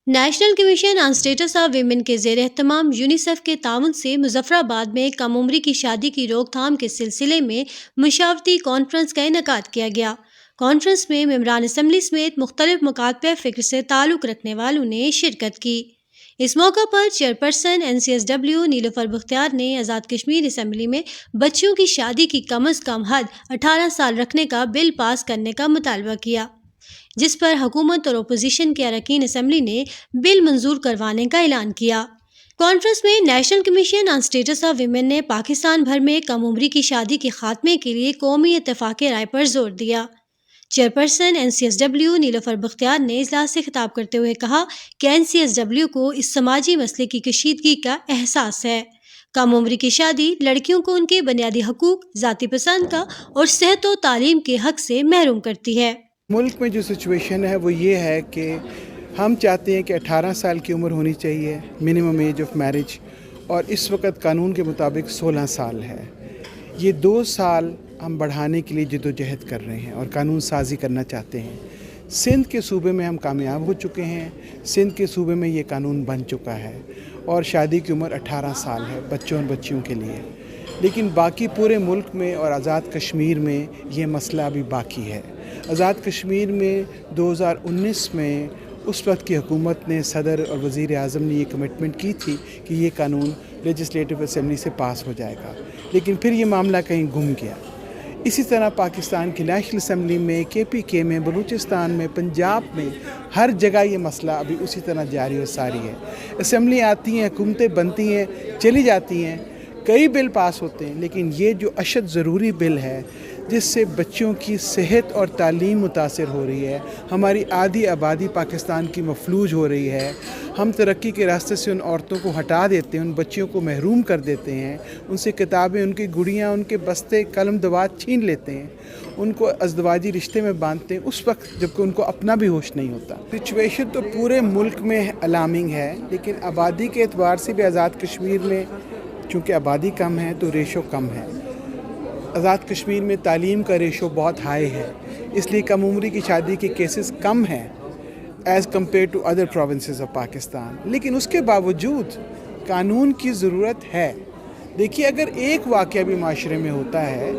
National commission on status of women کے زیر اہتمام یونیسیف کے تعاون سے مظفر آباد میں کم عمری کی شادی کی روک تھام کے سلسلے میں مشاورتی کانفرنس کا انعقاد کیا گیا۔ کانفرنس میں ممبران اسمبلی سمیت مختلف مکاتب فکر سے تعلق رکھنے والوں نے شرکت کی۔ اس موقع پر چیئرپرسن NCSW نیلوفر بختیار نے آزاد کشمیر اسمبلی میں بچیوں کی شادی کی کم از کم حد 18 سال رکھنے کا بل پاس کرنے کا مطالبہ کیا، جس پر حکومت اور اپوزیشن کے اراکین اسمبلی نے بل منظور کروانے کا اعلان کیا۔ کانفرنس میں national commission on status of women نے پاکستان بھر میں کم عمری کی شادی کے خاتمے کے لیے قومی اتفاق رائے پر زور دیا۔ چیئرپرسن NCSW نیلوفر بختیار نے اجلاس سے خطاب کرتے ہوئے کہا کہ NCSW کو اس سماجی مسئلے کی کشیدگی کا احساس ہے۔ کم عمری کی شادی لڑکیوں کو ان کے بنیادی حقوق، ذاتی پسند کا اور صحت و تعلیم کے حق سے محروم کرتی ہے۔ ملک میں جو سچویشن ہے وہ یہ ہے کہ ہم چاہتے ہیں کہ 18 سال کی عمر ہونی چاہیے منیمم ایج آف میرج، اور اس وقت قانون کے مطابق 16 سال ہے۔ یہ 2 سال ہم بڑھانے کے لیے جدوجہد کر رہے ہیں اور قانون سازی کرنا چاہتے ہیں۔ سندھ کے صوبے میں ہم کامیاب ہو چکے ہیں، سندھ کے صوبے میں یہ قانون بن چکا ہے اور شادی کی عمر 18 سال ہے بچوں اور بچیوں کے لیے، لیکن باقی پورے ملک میں اور آزاد کشمیر میں یہ مسئلہ ابھی باقی ہے۔ آزاد کشمیر میں 2019 میں اس وقت کی حکومت نے، صدر اور وزیر اعظم نے یہ کمٹمنٹ کی تھی کہ یہ قانون لیجسلیٹو اسمبلی سے پاس ہو جائے گا، لیکن پھر یہ معاملہ کہیں گم گیا۔ اسی طرح پاکستان کی نیشنل اسمبلی میں، KPK میں، بلوچستان میں، پنجاب میں، ہر جگہ یہ مسئلہ ابھی اسی طرح جاری و ساری ہے۔ اسمبلی آتی ہیں، حکومتیں بنتی ہیں، چلی جاتی ہیں، کئی بل پاس ہوتے ہیں، لیکن یہ جو اشد ضروری بل ہے جس سے بچوں کی صحت اور تعلیم متاثر ہو رہی ہے، ہماری آدھی آبادی پاکستان کی مفلوج ہو رہی ہے، ہم ترقی کے راستے سے ان عورتوں کو ہٹا دیتے ہیں، ان بچیوں کو محروم کر دیتے ہیں، ان سے کتابیں، ان کی گڑیاں، ان کے بستے، قلم دوات چھین لیتے ہیں، ان کو ازدواجی رشتے میں باندھتے ہیں اس وقت جبکہ ان کو اپنا بھی ہوش نہیں ہوتا۔ سچویشن تو پورے ملک میں الارمنگ ہے، لیکن آبادی کے اعتبار سے بھی آزاد کشمیر میں چونکہ آبادی کم ہے تو ریشو کم ہے۔ آزاد کشمیر میں تعلیم کا ریشو بہت ہائی ہے، اس لیے کم عمری کی شادی کے کیسز کم ہیں as compare to other provinces of Pakistan, لیکن اس کے باوجود قانون کی ضرورت ہے۔ دیکھیے، اگر ایک واقعہ بھی معاشرے میں ہوتا ہے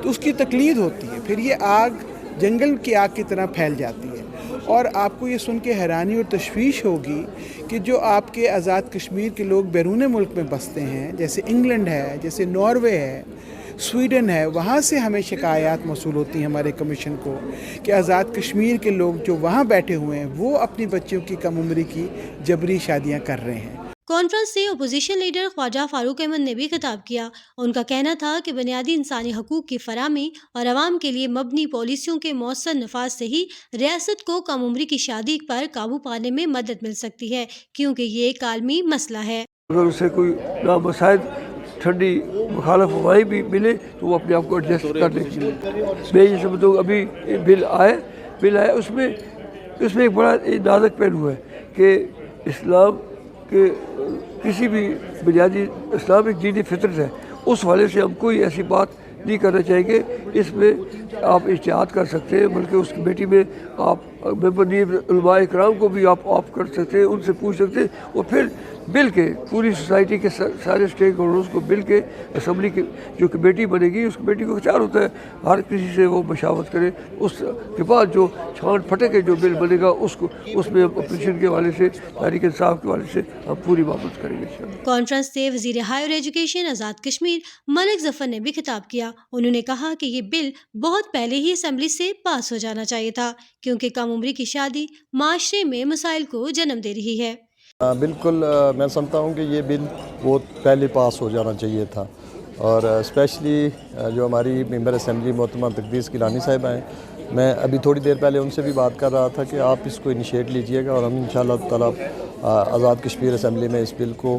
تو اس کی تقلید ہوتی ہے، پھر یہ آگ جنگل کی آگ کی طرح پھیل جاتی ہے، اور آپ کو یہ سن کے حیرانی اور تشویش ہوگی کہ جو آپ کے آزاد کشمیر کے لوگ بیرون ملک میں بستے ہیں، جیسے انگلینڈ ہے، جیسے ناروے ہے، سویڈن ہے، وہاں سے ہمیں شکایات موصول ہوتی ہیں ہمارے کمیشن کو کہ آزاد کشمیر کے لوگ جو وہاں بیٹھے ہوئے ہیں وہ اپنی بچیوں کی کم عمری کی جبری شادیاں کر رہے ہیں۔ کانفرنس سے اپوزیشن لیڈر خواجہ فاروق احمد نے بھی خطاب کیا۔ ان کا کہنا تھا کہ بنیادی انسانی حقوق کی فراہمی اور عوام کے لیے مبنی پالیسیوں کے مؤثر نفاذ سے ہی ریاست کو کم عمری کی شادی پر قابو پانے میں مدد مل سکتی ہے، کیونکہ یہ ایک عالمی مسئلہ ہے۔ اگر اسے کوئی نامساعد ٹھنڈی مخالف ہوائی بھی ملے تو وہ اپنے آپ کو ایڈجسٹ کر لے گی۔ میں یہ سمجھتا ہوں ابھی بل آیا اس میں ایک بڑا نازک پہلو ہے کہ اسلام کے کسی بھی بنیادی، اسلام ایک دین فطرت ہے، اس والے سے ہم کوئی ایسی بات نہیں کرنا چاہیے کہ اس میں آپ اجتہاد کر سکتے ہیں، بلکہ اس کمیٹی میں آپ علماء اکرام کو بھی آپ آف کر سکتے ہیں، ان سے پوچھ سکتے ہیں، اور پھر بل کے پوری سوسائٹی کے سارے اسٹیک ہولڈرز کو بل کے اسمبلی کی جو کمیٹی بنے گی، اس کمیٹی کو اختیار ہوتا ہے ہر کسی سے وہ مشاورت کرے، اس کے بعد جو چھان پھٹے کے جو بل بنے گا اس میں اپوزیشن کے حوالے سے، تحریک انصاف کے حوالے سے ہم پوری بات کریں گے۔ کانفرنس سے وزیر ہائر ایجوکیشن آزاد کشمیر ملک ظفر نے بھی خطاب کیا۔ انہوں نے کہا کہ یہ بل بہت پہلے ہی اسمبلی سے پاس ہو جانا چاہیے تھا، کیونکہ کم عمری کی شادی معاشرے میں مسائل کو جنم دے رہی ہے۔ بالکل، میں سمجھتا ہوں کہ یہ بل بہت پہلے پاس ہو جانا چاہیے تھا، اور اسپیشلی جو ہماری ممبر اسمبلی محترمہ تقدیس گیلانی صاحبہ ہیں، میں ابھی تھوڑی دیر پہلے ان سے بھی بات کر رہا تھا کہ آپ اس کو انیشیٹ لیجئے گا، اور ہم انشاءاللہ تعالیٰ آزاد کشمیر اسمبلی میں اس بل کو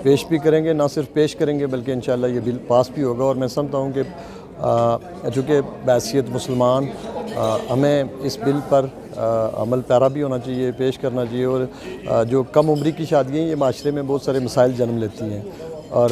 پیش بھی کریں گے، نہ صرف پیش کریں گے بلکہ انشاءاللہ یہ بل پاس بھی ہوگا۔ اور میں سمجھتا ہوں کہ چونکہ بحیثیت مسلمان ہمیں اس بل پر عمل پیرا بھی ہونا چاہیے، پیش کرنا چاہیے، اور جو کم عمری کی شادیاں یہ معاشرے میں بہت سارے مسائل جنم لیتی ہیں، اور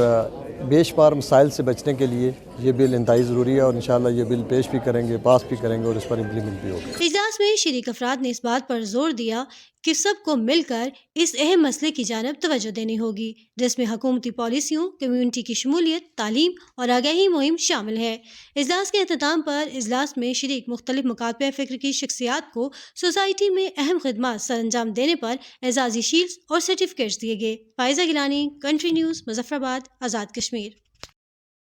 بے شمار مسائل سے بچنے کے لیے یہ بل انتہائی ضروری ہے اور انشاءاللہ یہ بل پیش بھی کریں گے، پاس بھی کریں گے اور اس پر امپلیمنٹ بھی ہوگا۔ اجلاس میں شریک افراد نے اس بات پر زور دیا کہ سب کو مل کر اس اہم مسئلے کی جانب توجہ دینی ہوگی، جس میں حکومتی پالیسیوں، کمیونٹی کی شمولیت، تعلیم اور آگاہی مہم شامل ہے۔ اجلاس کے اختتام پر اجلاس میں شریک مختلف مکاتبہ فکر کی شخصیات کو سوسائٹی میں اہم خدمات سر انجام دینے پر اعزازی شیلڈز اور سرٹیفکیٹس دیے گئے۔ فائزہ گیلانی، کنٹری نیوز، مظفر آباد، آزاد کشمیر۔